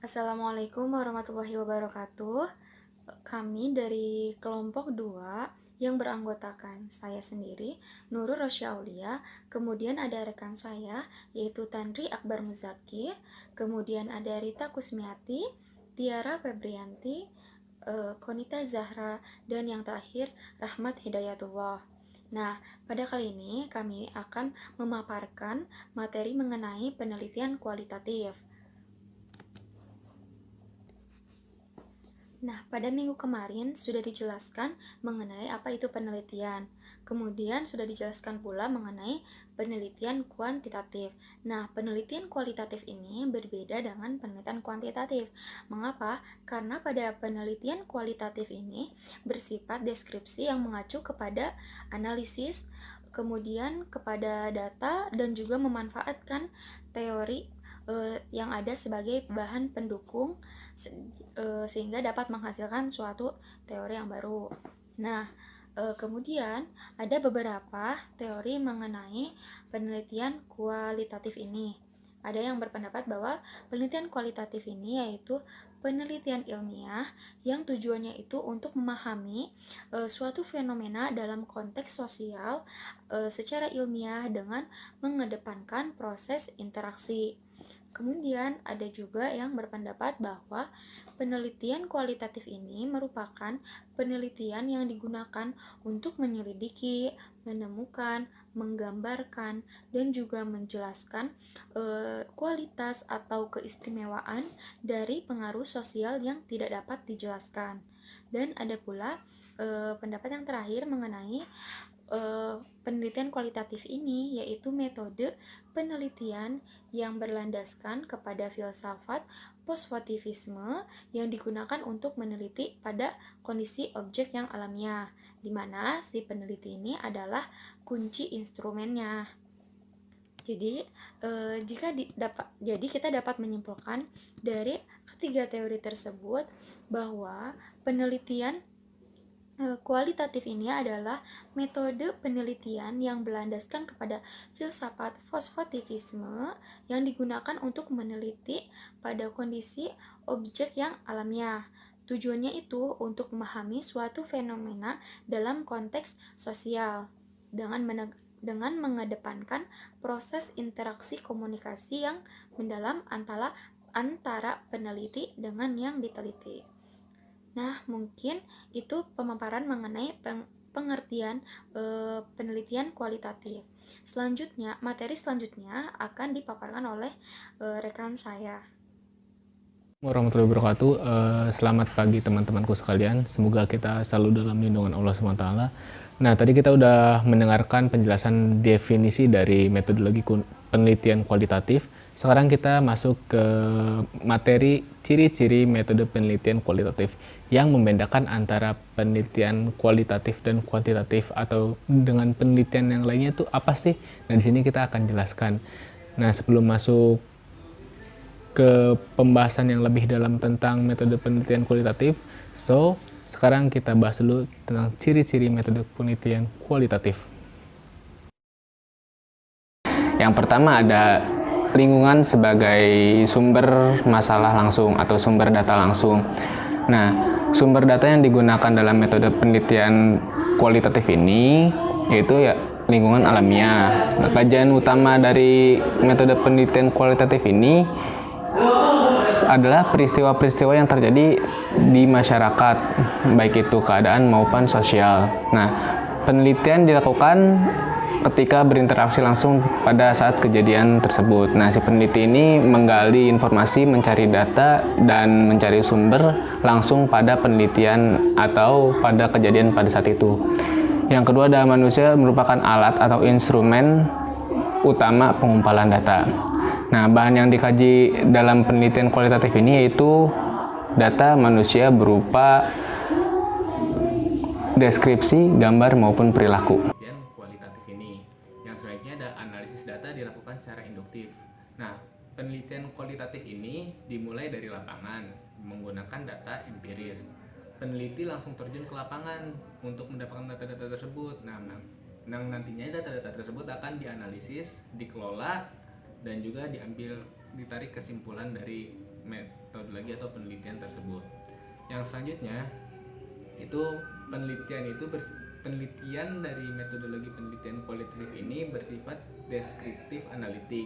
Assalamualaikum warahmatullahi wabarakatuh. Kami dari kelompok 2 yang beranggotakan saya sendiri, Nurul Rosya Aulia, kemudian ada rekan saya yaitu Tanri Akbar Muzakir, kemudian ada Rita Kusmiati, Tiara Febrianti, Konita Zahra, dan yang terakhir Rahmat Hidayatullah. Nah, pada kali ini kami akan memaparkan materi mengenai penelitian kualitatif. Nah, pada minggu kemarin sudah dijelaskan mengenai apa itu penelitian. Kemudian sudah dijelaskan pula mengenai penelitian kuantitatif. Nah, penelitian kualitatif ini berbeda dengan penelitian kuantitatif. Mengapa? Karena pada penelitian kualitatif ini bersifat deskripsi yang mengacu kepada analisis, kemudian kepada data, dan juga memanfaatkan teori yang ada sebagai bahan pendukung sehingga dapat menghasilkan suatu teori yang baru. Nah, kemudian ada beberapa teori mengenai penelitian kualitatif ini. Ada yang berpendapat bahwa penelitian kualitatif ini yaitu penelitian ilmiah yang tujuannya itu untuk memahami suatu fenomena dalam konteks sosial secara ilmiah dengan mengedepankan proses interaksi. Kemudian ada juga yang berpendapat bahwa penelitian kualitatif ini merupakan penelitian yang digunakan untuk menyelidiki, menemukan, menggambarkan, dan juga menjelaskan kualitas atau keistimewaan dari pengaruh sosial yang tidak dapat dijelaskan. Dan ada pula pendapat yang terakhir mengenai penelitian kualitatif ini, yaitu metode penelitian yang berlandaskan kepada filsafat positivisme yang digunakan untuk meneliti pada kondisi objek yang alamiah, di mana si peneliti ini adalah kunci instrumennya. Jadi, kita dapat menyimpulkan dari ketiga teori tersebut bahwa penelitian kualitatif ini adalah metode penelitian yang berlandaskan kepada filsafat positivisme yang digunakan untuk meneliti pada kondisi objek yang alamiah. Tujuannya itu untuk memahami suatu fenomena dalam konteks sosial dengan mengedepankan proses interaksi komunikasi yang mendalam antara peneliti dengan yang diteliti. Nah, mungkin itu pemaparan mengenai pengertian penelitian kualitatif. Materi selanjutnya akan dipaparkan oleh rekan saya. Warahmatullahi wabarakatuh. Selamat pagi teman-temanku sekalian. Semoga kita selalu dalam lindungan Allah SWT. Nah, tadi kita udah mendengarkan penjelasan definisi dari metodologi penelitian kualitatif. Sekarang kita masuk ke materi ciri-ciri metode penelitian kualitatif yang membedakan antara penelitian kualitatif dan kuantitatif atau dengan penelitian yang lainnya itu apa sih? Nah, di sini kita akan jelaskan. Nah, sebelum masuk ke pembahasan yang lebih dalam tentang metode penelitian kualitatif, sekarang kita bahas dulu tentang ciri-ciri metode penelitian kualitatif. Yang pertama ada lingkungan sebagai sumber masalah langsung atau sumber data langsung. Nah, sumber data yang digunakan dalam metode penelitian kualitatif ini yaitu ya lingkungan alamiah. Nah, kajian utama dari metode penelitian kualitatif ini adalah peristiwa-peristiwa yang terjadi di masyarakat, baik itu keadaan maupun sosial. Nah, penelitian dilakukan ketika berinteraksi langsung pada saat kejadian tersebut. Nah, si peneliti ini menggali informasi, mencari data, dan mencari sumber langsung pada penelitian atau pada kejadian pada saat itu. Yang kedua, ada manusia merupakan alat atau instrumen utama pengumpulan data. Nah, bahan yang dikaji dalam penelitian kualitatif ini yaitu data manusia berupa deskripsi, gambar, maupun perilaku. Penelitian kualitatif ini yang sebaiknya ada analisis data dilakukan secara induktif. Nah, penelitian kualitatif ini dimulai dari lapangan menggunakan data empiris. Peneliti langsung terjun ke lapangan untuk mendapatkan data-data tersebut. Nah, nantinya data-data tersebut akan dianalisis, dikelola, dan juga ditarik kesimpulan dari metodologi atau penelitian tersebut. Yang selanjutnya itu penelitian dari metodologi penelitian kualitatif ini bersifat deskriptif analitik,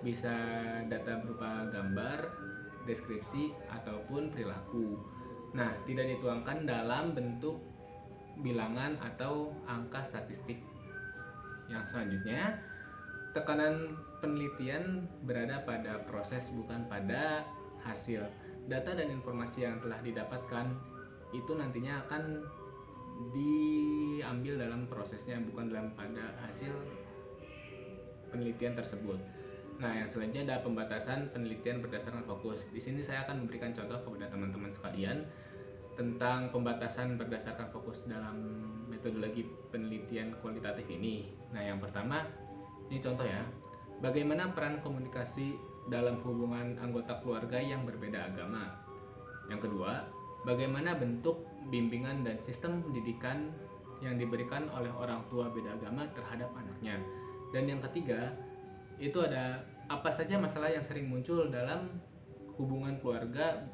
bisa data berupa gambar, deskripsi ataupun perilaku. Nah, tidak dituangkan dalam bentuk bilangan atau angka statistik. Yang selanjutnya, tekanan penelitian berada pada proses bukan pada hasil. Data dan informasi yang telah didapatkan itu nantinya akan diambil dalam prosesnya, bukan dalam pada hasil penelitian tersebut. Nah, yang selanjutnya ada pembatasan penelitian berdasarkan fokus. Di sini saya akan memberikan contoh kepada teman-teman sekalian tentang pembatasan berdasarkan fokus dalam metodologi penelitian kualitatif ini. Nah, yang pertama, ini contoh ya. Bagaimana peran komunikasi dalam hubungan anggota keluarga yang berbeda agama? Yang kedua, bagaimana bentuk bimbingan dan sistem pendidikan yang diberikan oleh orang tua beda agama terhadap anaknya? Dan yang ketiga, itu ada apa saja masalah yang sering muncul dalam hubungan keluarga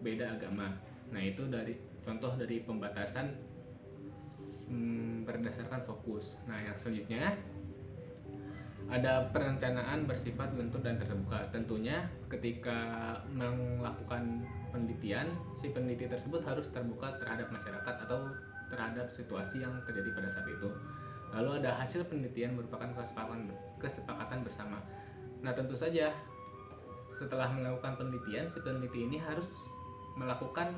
beda agama. Nah, itu dari contoh dari pembatasan berdasarkan fokus. Nah, yang selanjutnya ada perencanaan bersifat lentur dan terbuka. Tentunya ketika melakukan penelitian, si peneliti tersebut harus terbuka terhadap masyarakat atau terhadap situasi yang terjadi pada saat itu. Lalu ada hasil penelitian merupakan kesepakatan bersama. Nah, tentu saja setelah melakukan penelitian, si peneliti ini harus melakukan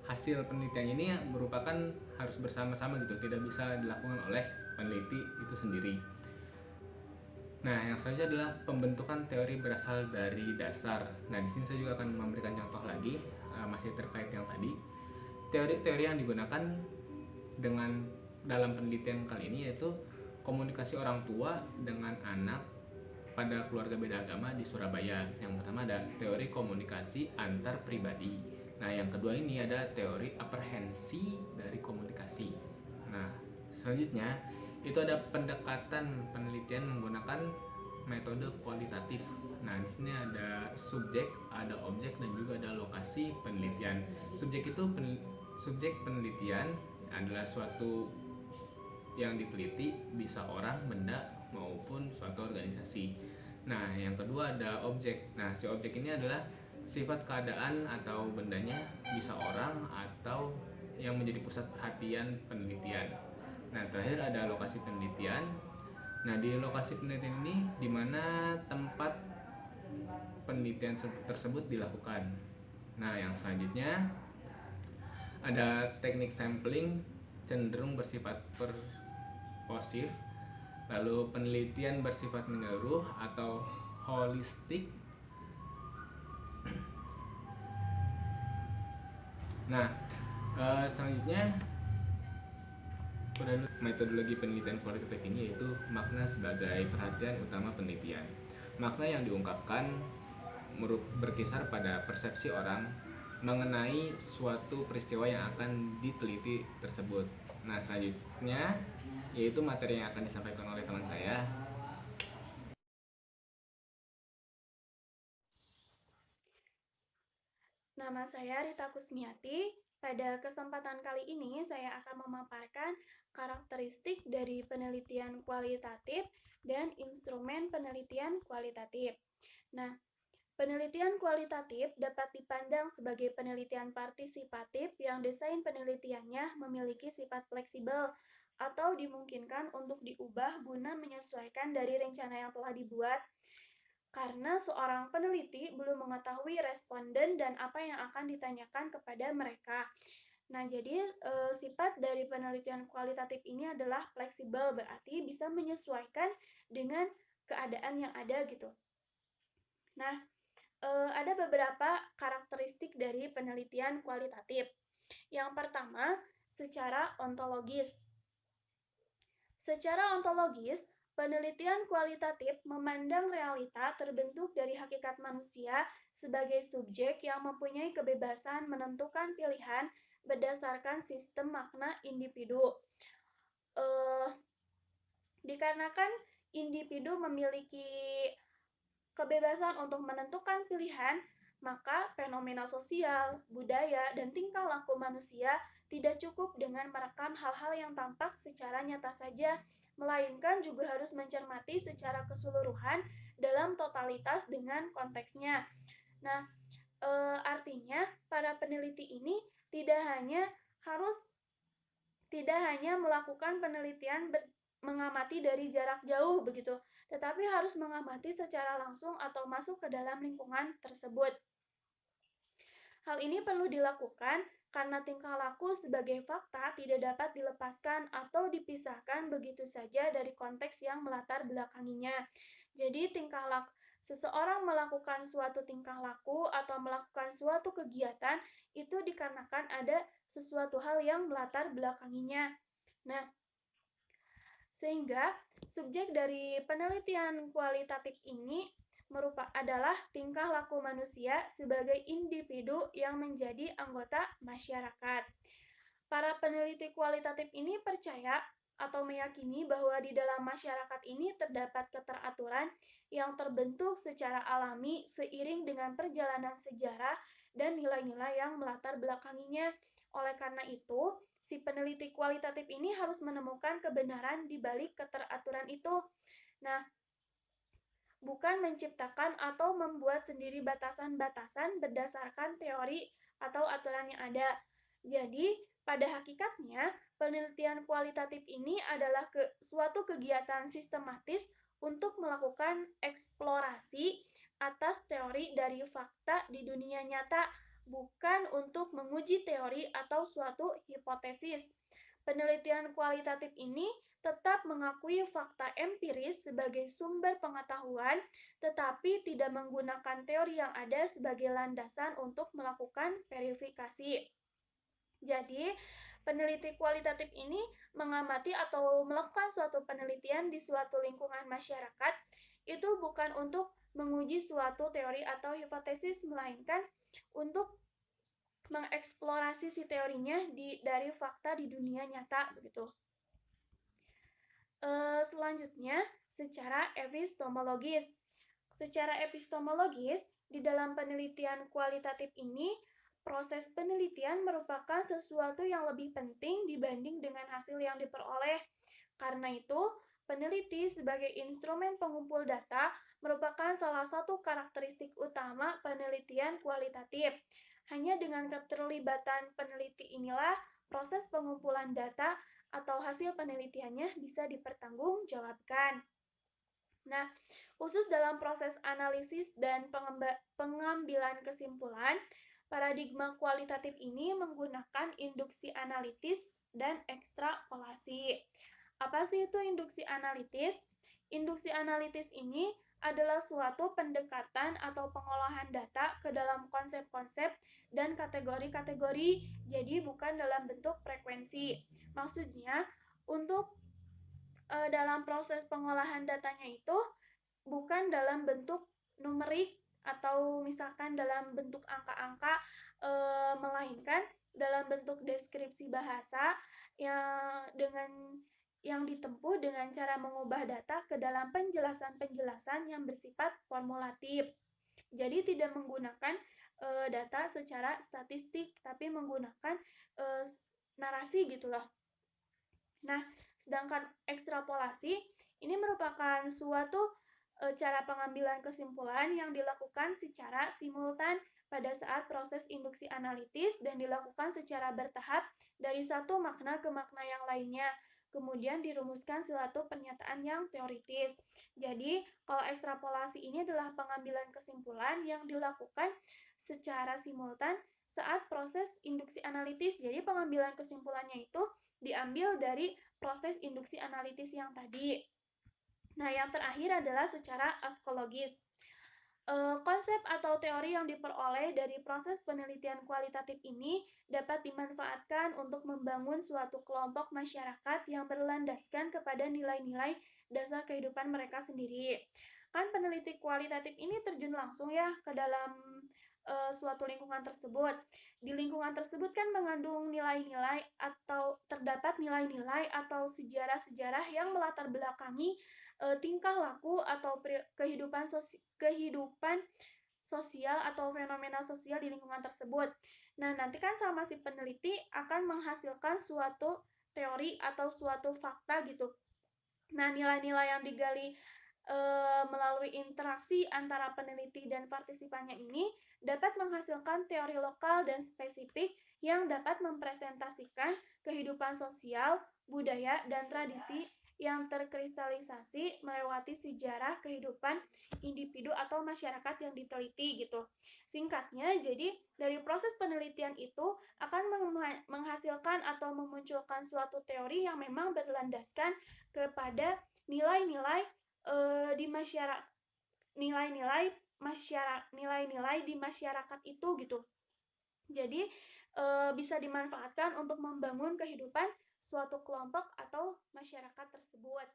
hasil penelitian ini merupakan harus bersama-sama gitu, tidak bisa dilakukan oleh peneliti itu sendiri. Nah, yang selanjutnya adalah pembentukan teori berasal dari dasar. Nah, di sini saya juga akan memberikan contoh lagi, masih terkait yang tadi. Teori-teori yang digunakan dengan dalam penelitian kali ini yaitu komunikasi orang tua dengan anak pada keluarga beda agama di Surabaya. Yang pertama ada teori komunikasi antar pribadi. Nah, yang kedua ini ada teori aprehensi dari komunikasi. Nah, selanjutnya itu ada pendekatan penelitian menggunakan metode kualitatif. Nah, di sini ada subjek, ada objek, dan juga ada lokasi penelitian. Subjek itu subjek penelitian adalah suatu yang diteliti, bisa orang, benda, maupun suatu organisasi. Nah, yang kedua ada objek. Nah, si objek ini adalah sifat keadaan atau bendanya, bisa orang atau yang menjadi pusat perhatian penelitian. Nah, terakhir ada lokasi penelitian. Nah, di lokasi penelitian ini di mana tempat penelitian tersebut dilakukan. Nah, yang selanjutnya ada teknik sampling cenderung bersifat purposif, lalu penelitian bersifat menyeluruh atau holistik. Nah, selanjutnya metodologi penelitian kualitatif ini yaitu makna sebagai perhatian utama penelitian. Makna yang diungkapkan berkisar pada persepsi orang mengenai suatu peristiwa yang akan diteliti tersebut. Nah, selanjutnya yaitu materi yang akan disampaikan oleh teman saya. Nama saya Rita Kusmiati. Pada kesempatan kali ini saya akan memaparkan karakteristik dari penelitian kualitatif dan instrumen penelitian kualitatif. Nah, penelitian kualitatif dapat dipandang sebagai penelitian partisipatif yang desain penelitiannya memiliki sifat fleksibel atau dimungkinkan untuk diubah guna menyesuaikan dari rencana yang telah dibuat. Karena seorang peneliti belum mengetahui responden dan apa yang akan ditanyakan kepada mereka. Nah, jadi sifat dari penelitian kualitatif ini adalah fleksibel, berarti bisa menyesuaikan dengan keadaan yang ada gitu. Nah, ada beberapa karakteristik dari penelitian kualitatif. Yang pertama, secara ontologis. Secara ontologis, penelitian kualitatif memandang realita terbentuk dari hakikat manusia sebagai subjek yang mempunyai kebebasan menentukan pilihan berdasarkan sistem makna individu. Dikarenakan individu memiliki kebebasan untuk menentukan pilihan, maka fenomena sosial, budaya, dan tingkah laku manusia tidak cukup dengan merekam hal-hal yang tampak secara nyata saja, melainkan juga harus mencermati secara keseluruhan dalam totalitas dengan konteksnya. Nah, artinya para peneliti ini tidak hanya harus tidak hanya melakukan penelitian mengamati dari jarak jauh begitu, tetapi harus mengamati secara langsung atau masuk ke dalam lingkungan tersebut. Hal ini perlu dilakukan karena tingkah laku sebagai fakta tidak dapat dilepaskan atau dipisahkan begitu saja dari konteks yang melatar belakanginya. Jadi seseorang melakukan suatu tingkah laku atau melakukan suatu kegiatan itu dikarenakan ada sesuatu hal yang melatar belakanginya. Nah, sehingga subjek dari penelitian kualitatif ini adalah tingkah laku manusia sebagai individu yang menjadi anggota masyarakat. Para peneliti kualitatif ini percaya atau meyakini bahwa di dalam masyarakat ini terdapat keteraturan yang terbentuk secara alami seiring dengan perjalanan sejarah dan nilai-nilai yang melatar belakanginya. Oleh karena itu, si peneliti kualitatif ini harus menemukan kebenaran di balik keteraturan itu. Nah, bukan menciptakan atau membuat sendiri batasan-batasan berdasarkan teori atau aturan yang ada. Jadi, pada hakikatnya, penelitian kualitatif ini adalah suatu kegiatan sistematis untuk melakukan eksplorasi atas teori dari fakta di dunia nyata, bukan untuk menguji teori atau suatu hipotesis. Penelitian kualitatif ini tetap mengakui fakta empiris sebagai sumber pengetahuan, tetapi tidak menggunakan teori yang ada sebagai landasan untuk melakukan verifikasi. Jadi, peneliti kualitatif ini mengamati atau melakukan suatu penelitian di suatu lingkungan masyarakat, itu bukan untuk menguji suatu teori atau hipotesis, melainkan untuk mengeksplorasi si teorinya dari fakta di dunia nyata begitu. Selanjutnya, secara epistemologis. Secara epistemologis, di dalam penelitian kualitatif ini, proses penelitian merupakan sesuatu yang lebih penting dibanding dengan hasil yang diperoleh. Karena itu, peneliti sebagai instrumen pengumpul data merupakan salah satu karakteristik utama penelitian kualitatif. Hanya dengan keterlibatan peneliti inilah proses pengumpulan data atau hasil penelitiannya bisa dipertanggungjawabkan. Nah, khusus dalam proses analisis dan pengambilan kesimpulan, paradigma kualitatif ini menggunakan induksi analitis dan ekstrapolasi. Apa sih itu induksi analitis? Induksi analitis ini adalah suatu pendekatan atau pengolahan data ke dalam konsep-konsep dan kategori-kategori, jadi bukan dalam bentuk frekuensi. Maksudnya, untuk dalam proses pengolahan datanya itu bukan dalam bentuk numerik atau misalkan dalam bentuk angka-angka, melainkan dalam bentuk deskripsi bahasa yang ditempuh dengan cara mengubah data ke dalam penjelasan-penjelasan yang bersifat formulatif. Jadi tidak menggunakan data secara statistik, tapi menggunakan narasi gitu loh. Nah, sedangkan ekstrapolasi ini merupakan suatu cara pengambilan kesimpulan yang dilakukan secara simultan pada saat proses induksi analitis dan dilakukan secara bertahap dari satu makna ke makna yang lainnya. Kemudian dirumuskan suatu pernyataan yang teoritis. Jadi, kalau ekstrapolasi ini adalah pengambilan kesimpulan yang dilakukan secara simultan saat proses induksi analitis. Jadi, pengambilan kesimpulannya itu diambil dari proses induksi analitis yang tadi. Nah, yang terakhir adalah secara aksiologis. Konsep atau teori yang diperoleh dari proses penelitian kualitatif ini dapat dimanfaatkan untuk membangun suatu kelompok masyarakat yang berlandaskan kepada nilai-nilai dasar kehidupan mereka sendiri. Kan peneliti kualitatif ini terjun langsung ya ke dalam suatu lingkungan tersebut. Di lingkungan tersebut kan mengandung nilai-nilai atau terdapat nilai-nilai atau sejarah-sejarah yang melatar belakangi tingkah laku atau kehidupan sosial atau fenomena sosial di lingkungan tersebut. Nah, nanti kan sama si peneliti akan menghasilkan suatu teori atau suatu fakta gitu. Nah, nilai-nilai yang digali melalui interaksi antara peneliti dan partisipannya ini dapat menghasilkan teori lokal dan spesifik yang dapat mempresentasikan kehidupan sosial, budaya, dan tradisi yang terkristalisasi melewati sejarah kehidupan individu atau masyarakat yang diteliti gitu. Singkatnya, jadi dari proses penelitian itu akan menghasilkan atau memunculkan suatu teori yang memang berlandaskan kepada nilai-nilai di masyarakat, nilai-nilai di masyarakat itu gitu. Jadi bisa dimanfaatkan untuk membangun kehidupan suatu kelompok atau masyarakat tersebut.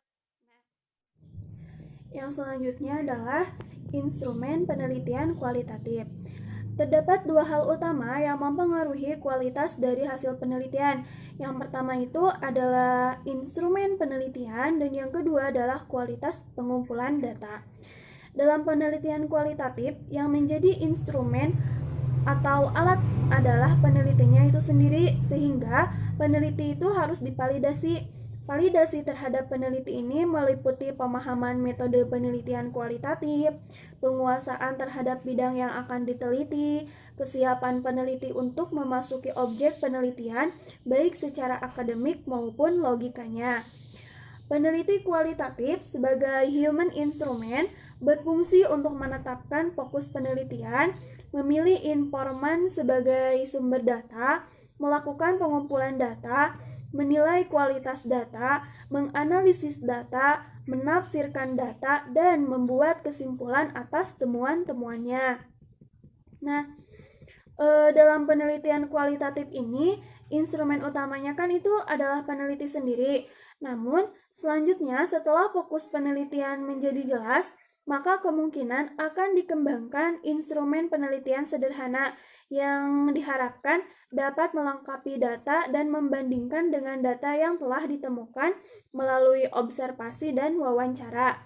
Nah, yang selanjutnya adalah instrumen penelitian kualitatif. Terdapat dua hal utama yang mempengaruhi kualitas dari hasil penelitian. Yang pertama itu adalah instrumen penelitian dan yang kedua adalah kualitas pengumpulan data. Dalam penelitian kualitatif, yang menjadi instrumen atau alat adalah penelitinya itu sendiri, sehingga peneliti itu harus divalidasi. Validasi terhadap peneliti ini meliputi pemahaman metode penelitian kualitatif, penguasaan terhadap bidang yang akan diteliti, kesiapan peneliti untuk memasuki objek penelitian, baik secara akademik maupun logikanya. Peneliti kualitatif sebagai human instrument berfungsi untuk menetapkan fokus penelitian, memilih informan sebagai sumber data, melakukan pengumpulan data, menilai kualitas data, menganalisis data, menafsirkan data, dan membuat kesimpulan atas temuan-temuannya. Nah, dalam penelitian kualitatif ini, instrumen utamanya kan itu adalah peneliti sendiri. Namun, selanjutnya setelah fokus penelitian menjadi jelas, maka kemungkinan akan dikembangkan instrumen penelitian sederhana yang diharapkan dapat melengkapi data dan membandingkan dengan data yang telah ditemukan melalui observasi dan wawancara.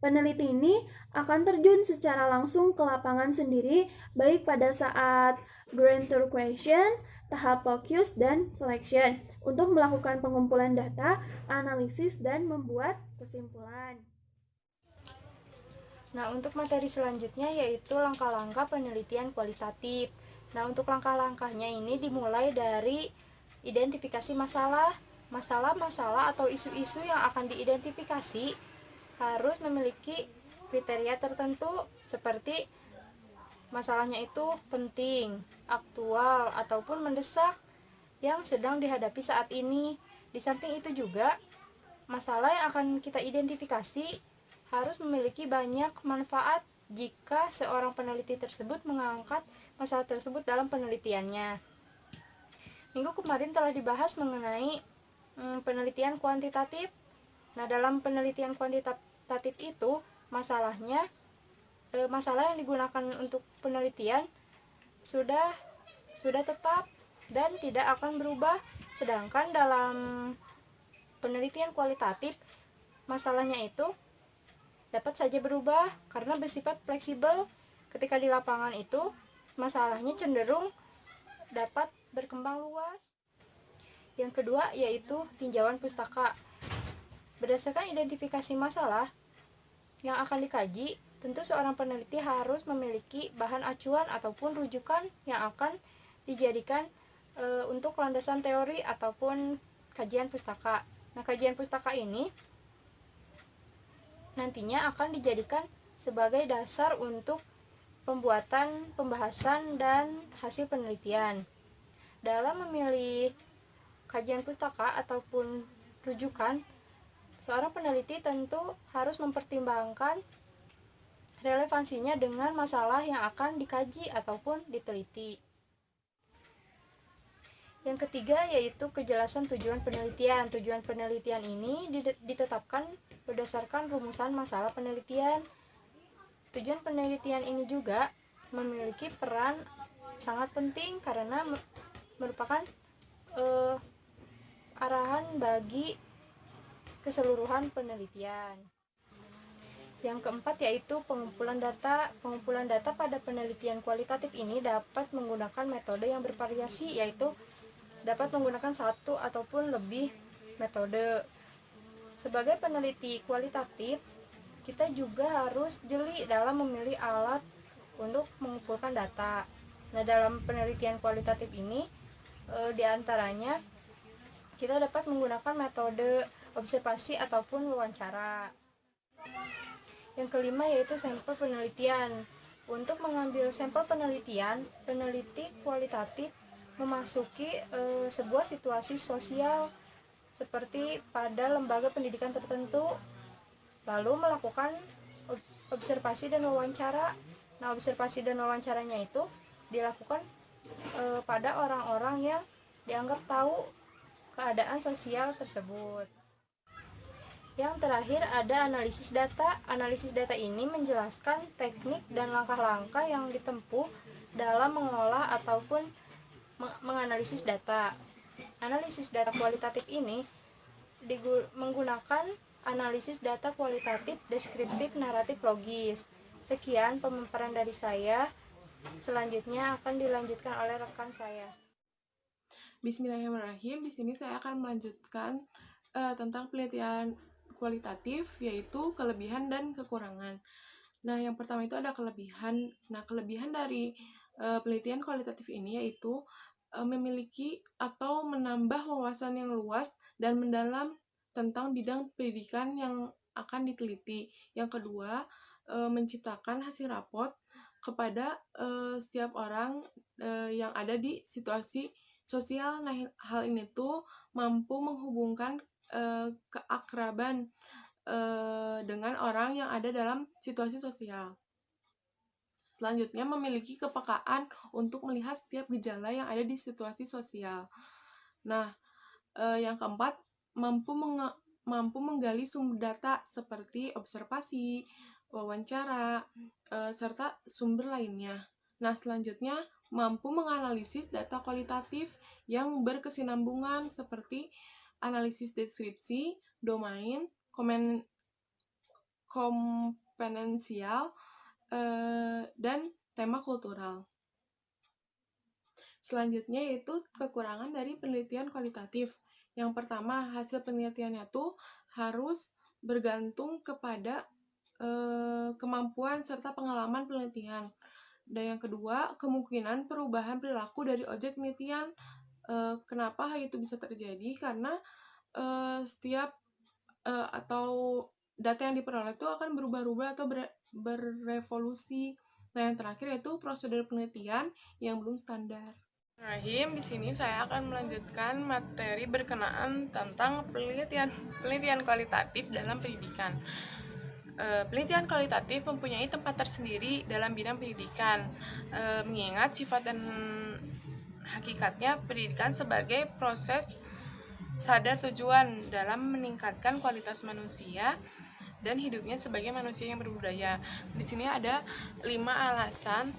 Peneliti ini akan terjun secara langsung ke lapangan sendiri, baik pada saat grand tour question, tahap focus, dan selection, untuk melakukan pengumpulan data, analisis, dan membuat kesimpulan. Nah, untuk materi selanjutnya yaitu langkah-langkah penelitian kualitatif. Nah, untuk langkah-langkahnya ini dimulai dari identifikasi masalah. Masalah-masalah atau isu-isu yang akan diidentifikasi harus memiliki kriteria tertentu seperti masalahnya itu penting, aktual, ataupun mendesak yang sedang dihadapi saat ini. Di samping itu juga, masalah yang akan kita identifikasi harus memiliki banyak manfaat jika seorang peneliti tersebut mengangkat masalah tersebut dalam penelitiannya. Minggu kemarin telah dibahas mengenai penelitian kuantitatif. Nah, dalam penelitian kuantitatif itu masalah yang digunakan untuk penelitian sudah tetap dan tidak akan berubah. Sedangkan dalam penelitian kualitatif, masalahnya itu dapat saja berubah karena bersifat fleksibel. Ketika di lapangan itu, masalahnya cenderung dapat berkembang luas. Yang kedua yaitu tinjauan pustaka. Berdasarkan identifikasi masalah yang akan dikaji, tentu seorang peneliti harus memiliki bahan acuan ataupun rujukan yang akan dijadikan untuk landasan teori ataupun kajian pustaka. Nah, kajian pustaka ini nantinya akan dijadikan sebagai dasar untuk pembuatan, pembahasan, dan hasil penelitian. Dalam memilih kajian pustaka ataupun rujukan, seorang peneliti tentu harus mempertimbangkan relevansinya dengan masalah yang akan dikaji ataupun diteliti. Yang ketiga yaitu kejelasan tujuan penelitian. Tujuan penelitian ini ditetapkan berdasarkan rumusan masalah penelitian. Tujuan penelitian ini juga memiliki peran sangat penting karena merupakan arahan bagi keseluruhan penelitian. Yang keempat yaitu pengumpulan data. Pengumpulan data pada penelitian kualitatif ini dapat menggunakan metode yang bervariasi, yaitu dapat menggunakan satu ataupun lebih metode. Sebagai peneliti kualitatif, kita juga harus jeli dalam memilih alat untuk mengumpulkan data. Nah, dalam penelitian kualitatif ini, diantaranya kita dapat menggunakan metode observasi ataupun wawancara. Yang kelima yaitu sampel penelitian. Untuk mengambil sampel penelitian, peneliti kualitatif memasuki sebuah situasi sosial seperti pada lembaga pendidikan tertentu, lalu melakukan observasi dan wawancara. Nah, observasi dan wawancaranya itu dilakukan pada orang-orang yang dianggap tahu keadaan sosial tersebut. Yang terakhir ada analisis data. Analisis data ini menjelaskan teknik dan langkah-langkah yang ditempuh dalam mengolah ataupun menganalisis data. Analisis data kualitatif ini menggunakan analisis data kualitatif, deskriptif, naratif, logis. Sekian pemaparan dari saya. Selanjutnya akan dilanjutkan oleh rekan saya. Bismillahirrahmanirrahim. Di sini saya akan melanjutkan tentang penelitian kualitatif, yaitu kelebihan dan kekurangan. Nah, yang pertama itu ada kelebihan. Nah, kelebihan dari penelitian kualitatif ini yaitu memiliki atau menambah wawasan yang luas dan mendalam tentang bidang pendidikan yang akan diteliti. Yang kedua, menciptakan hasil raport kepada setiap orang yang ada di situasi sosial. Nah, hal ini tuh mampu menghubungkan keakraban dengan orang yang ada dalam situasi sosial. Selanjutnya, memiliki kepekaan untuk melihat setiap gejala yang ada di situasi sosial. Nah, yang keempat, mampu menggali sumber data seperti observasi, wawancara, serta sumber lainnya. Nah, selanjutnya, mampu menganalisis data kualitatif yang berkesinambungan seperti analisis deskripsi, domain, komponensial, dan tema kultural. Selanjutnya yaitu kekurangan dari penelitian kualitatif. Yang pertama, hasil penelitiannya tuh harus bergantung kepada kemampuan serta pengalaman penelitian. Dan yang kedua, kemungkinan perubahan perilaku dari objek penelitian. Kenapa hal itu bisa terjadi? Karena setiap atau data yang diperoleh itu akan berubah-ubah atau berevolusi. Nah, yang terakhir yaitu prosedur penelitian yang belum standar. Di sini saya akan melanjutkan materi berkenaan tentang penelitian kualitatif dalam pendidikan. Penelitian kualitatif mempunyai tempat tersendiri dalam bidang pendidikan, mengingat sifat dan hakikatnya pendidikan sebagai proses sadar tujuan dalam meningkatkan kualitas manusia dan hidupnya sebagai manusia yang berbudaya. Di sini ada 5 alasan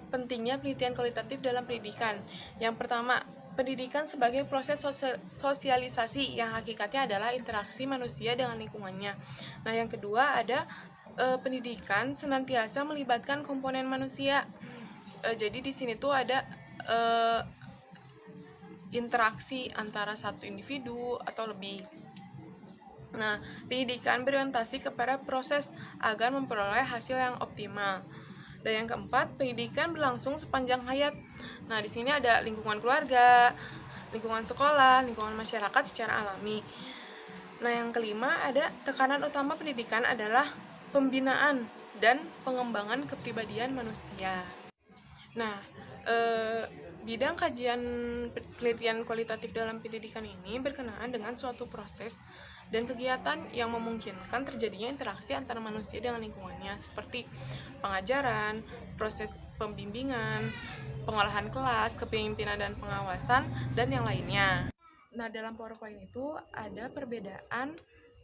pentingnya penelitian kualitatif dalam pendidikan. Yang pertama, pendidikan sebagai proses sosialisasi yang hakikatnya adalah interaksi manusia dengan lingkungannya. Nah, yang kedua ada pendidikan senantiasa melibatkan komponen manusia. Jadi di sini tuh ada interaksi antara satu individu atau lebih. Nah, pendidikan berorientasi kepada proses agar memperoleh hasil yang optimal. Dan yang keempat, pendidikan berlangsung sepanjang hayat. Nah, di sini ada lingkungan keluarga, lingkungan sekolah, lingkungan masyarakat secara alami. Nah, yang kelima ada tekanan utama pendidikan adalah pembinaan dan pengembangan kepribadian manusia. Nah, bidang kajian penelitian kualitatif dalam pendidikan ini berkenaan dengan suatu proses dan kegiatan yang memungkinkan terjadinya interaksi antara manusia dengan lingkungannya, seperti pengajaran, proses pembimbingan, pengolahan kelas, kepemimpinan dan pengawasan, dan yang lainnya. Nah, dalam PowerPoint itu ada perbedaan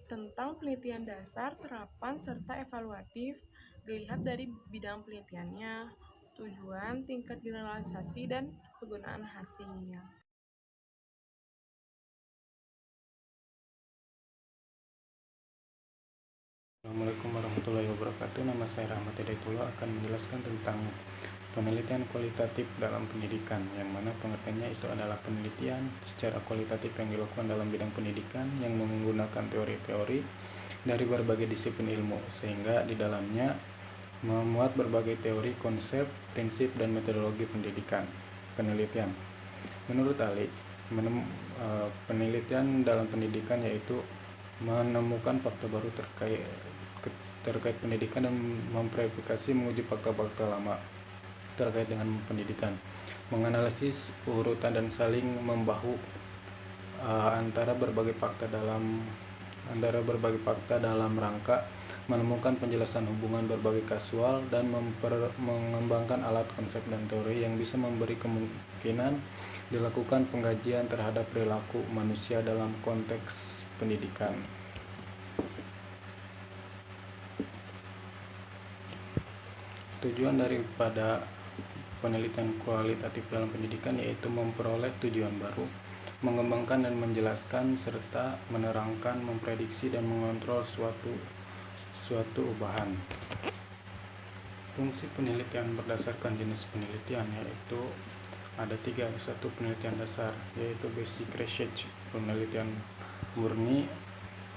tentang penelitian dasar, terapan, serta evaluatif dilihat dari bidang penelitiannya, tujuan, tingkat generalisasi, dan penggunaan hasil. Assalamualaikum warahmatullahi wabarakatuh. Nama saya Rahmat Hidayatullah akan menjelaskan tentang penelitian kualitatif dalam pendidikan, yang mana pengertiannya itu adalah penelitian secara kualitatif yang dilakukan dalam bidang pendidikan yang menggunakan teori-teori dari berbagai disiplin ilmu, sehingga di dalamnya memuat berbagai teori, konsep, prinsip, dan metodologi pendidikan. Penelitian menurut Ali, penelitian dalam pendidikan yaitu menemukan fakta baru terkait pendidikan dan memverifikasi menguji fakta-fakta lama terkait dengan pendidikan, menganalisis urutan dan saling membahu antara berbagai fakta dalam rangka menemukan penjelasan hubungan berbagai kasual dan mengembangkan alat, konsep, dan teori yang bisa memberi kemungkinan dilakukan pengkajian terhadap perilaku manusia dalam konteks pendidikan. Tujuan daripada penelitian kualitatif dalam pendidikan yaitu memperoleh tujuan baru, mengembangkan dan menjelaskan, serta menerangkan, memprediksi, dan mengontrol suatu ubahan. Fungsi penelitian berdasarkan jenis penelitian yaitu ada 3. 1. Penelitian dasar yaitu basic research, penelitian murni,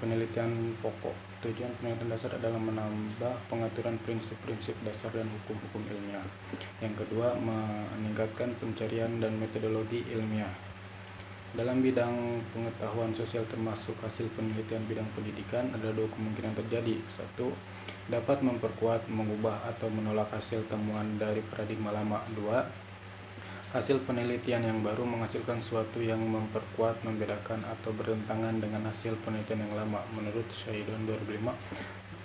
penelitian pokok. Tujuan penelitian dasar adalah menambah pengaturan prinsip-prinsip dasar dan hukum-hukum ilmiah. Yang kedua, meningkatkan pencarian dan metodologi ilmiah. Dalam bidang pengetahuan sosial termasuk hasil penelitian bidang pendidikan, ada 2 kemungkinan terjadi. 1. Dapat memperkuat, mengubah, atau menolak hasil temuan dari paradigma lama. 2. Hasil penelitian yang baru menghasilkan sesuatu yang memperkuat, membedakan, atau bertentangan dengan hasil penelitian yang lama. Menurut Shaidon 2005,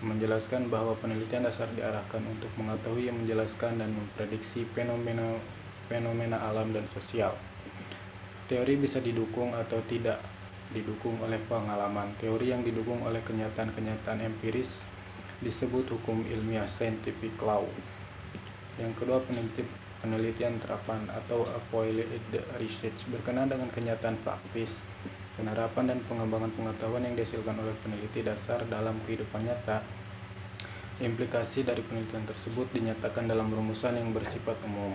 menjelaskan bahwa penelitian dasar diarahkan untuk mengetahui, menjelaskan, dan memprediksi fenomena alam dan sosial. Teori bisa didukung atau tidak didukung oleh pengalaman. Teori yang didukung oleh kenyataan-kenyataan empiris disebut hukum ilmiah, scientific law. Yang kedua, penelitian terapan atau applied research berkenaan dengan kenyataan faktis, penerapan dan pengembangan pengetahuan yang dihasilkan oleh peneliti dasar dalam kehidupan nyata. Implikasi dari penelitian tersebut dinyatakan dalam rumusan yang bersifat umum.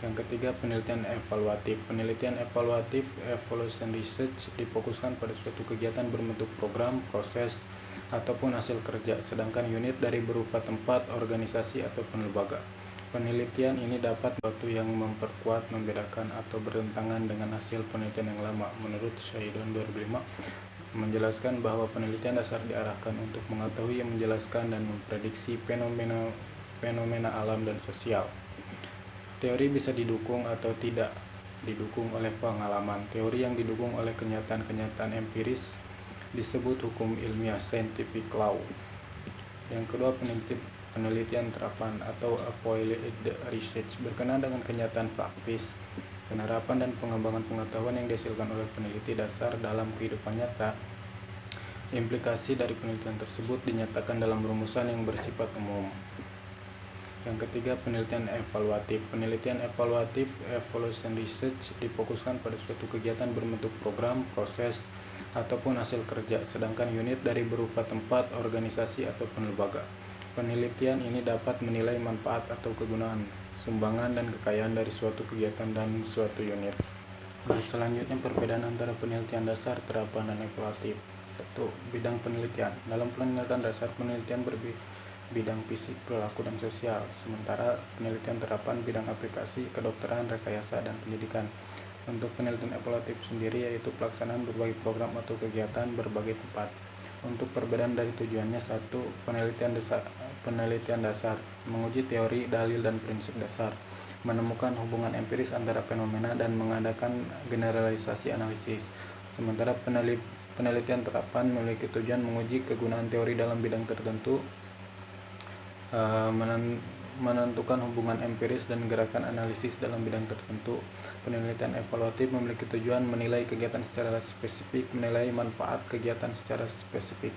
Yang ketiga, penelitian evaluatif. Penelitian evaluatif, evaluation research, difokuskan pada suatu kegiatan berbentuk program, proses, ataupun hasil kerja, sedangkan unit dari berupa tempat, organisasi, ataupun lembaga. Penelitian ini dapat suatu yang memperkuat, membedakan, atau bertentangan dengan hasil penelitian yang lama. Menurut Shaidon 2005, menjelaskan bahwa penelitian dasar diarahkan untuk mengetahui, menjelaskan, dan memprediksi fenomena alam dan sosial. Teori bisa didukung atau tidak didukung oleh pengalaman. Teori yang didukung oleh kenyataan-kenyataan empiris disebut hukum ilmiah, scientific law. Yang kedua, penelitian terapan atau applied research berkenaan dengan kenyataan faktis, penerapan dan pengembangan pengetahuan yang dihasilkan oleh peneliti dasar dalam kehidupan nyata. Implikasi dari penelitian tersebut dinyatakan dalam rumusan yang bersifat umum. Yang ketiga, penelitian evaluatif. Penelitian evaluatif, evaluation research, difokuskan pada suatu kegiatan berbentuk program, proses, ataupun hasil kerja, sedangkan unit dari berupa tempat, organisasi, ataupun lembaga. Penelitian ini dapat menilai manfaat atau kegunaan, sumbangan, dan kekayaan dari suatu kegiatan dan suatu unit. Selanjutnya, perbedaan antara penelitian dasar, terapan, dan evaluatif. 1. Bidang penelitian. Dalam penelitian dasar, penelitian bidang fisik, perilaku, dan sosial, sementara penelitian terapan bidang aplikasi, kedokteran, rekayasa, dan pendidikan. Untuk penelitian evaluatif sendiri yaitu pelaksanaan berbagai program atau kegiatan berbagai tempat. Untuk perbedaan dari tujuannya: 1. Penelitian dasar menguji teori, dalil, dan prinsip dasar, menemukan hubungan empiris antara fenomena dan mengadakan generalisasi analisis. Sementara penelitian terapan memiliki tujuan menguji kegunaan teori dalam bidang tertentu, menentukan hubungan empiris dan gerakan analisis dalam bidang tertentu. Penelitian evaluatif memiliki tujuan menilai kegiatan secara spesifik, menilai manfaat kegiatan secara spesifik.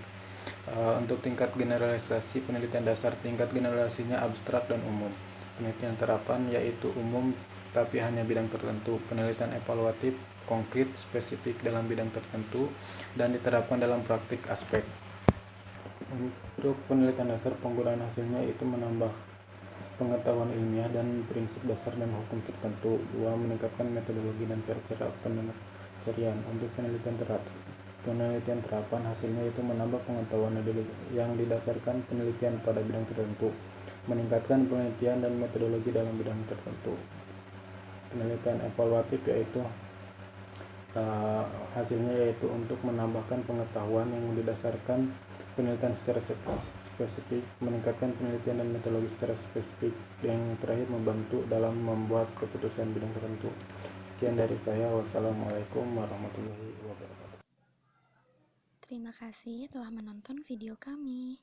Untuk tingkat generalisasi penelitian dasar, tingkat generalisasinya abstrak dan umum. Penelitian terapan yaitu umum tapi hanya bidang tertentu. Penelitian evaluatif konkret, spesifik dalam bidang tertentu, dan diterapkan dalam praktik aspek. Untuk penelitian dasar, penggunaan hasilnya itu menambah pengetahuan ilmiah dan prinsip dasar dan hukum tertentu. 2. Meningkatkan metodologi dan cara-cara pencarian. Untuk penelitian terapan, hasilnya itu menambah pengetahuan yang didasarkan penelitian pada bidang tertentu, meningkatkan penelitian dan metodologi dalam bidang tertentu. Penelitian evaluatif yaitu hasilnya yaitu untuk menambahkan pengetahuan yang didasarkan penelitian secara spesifik, meningkatkan penelitian dan metodologi secara spesifik, dan yang terakhir membantu dalam membuat keputusan bidang tertentu. Sekian dari saya. Wassalamualaikum warahmatullahi wabarakatuh. Terima kasih telah menonton video kami.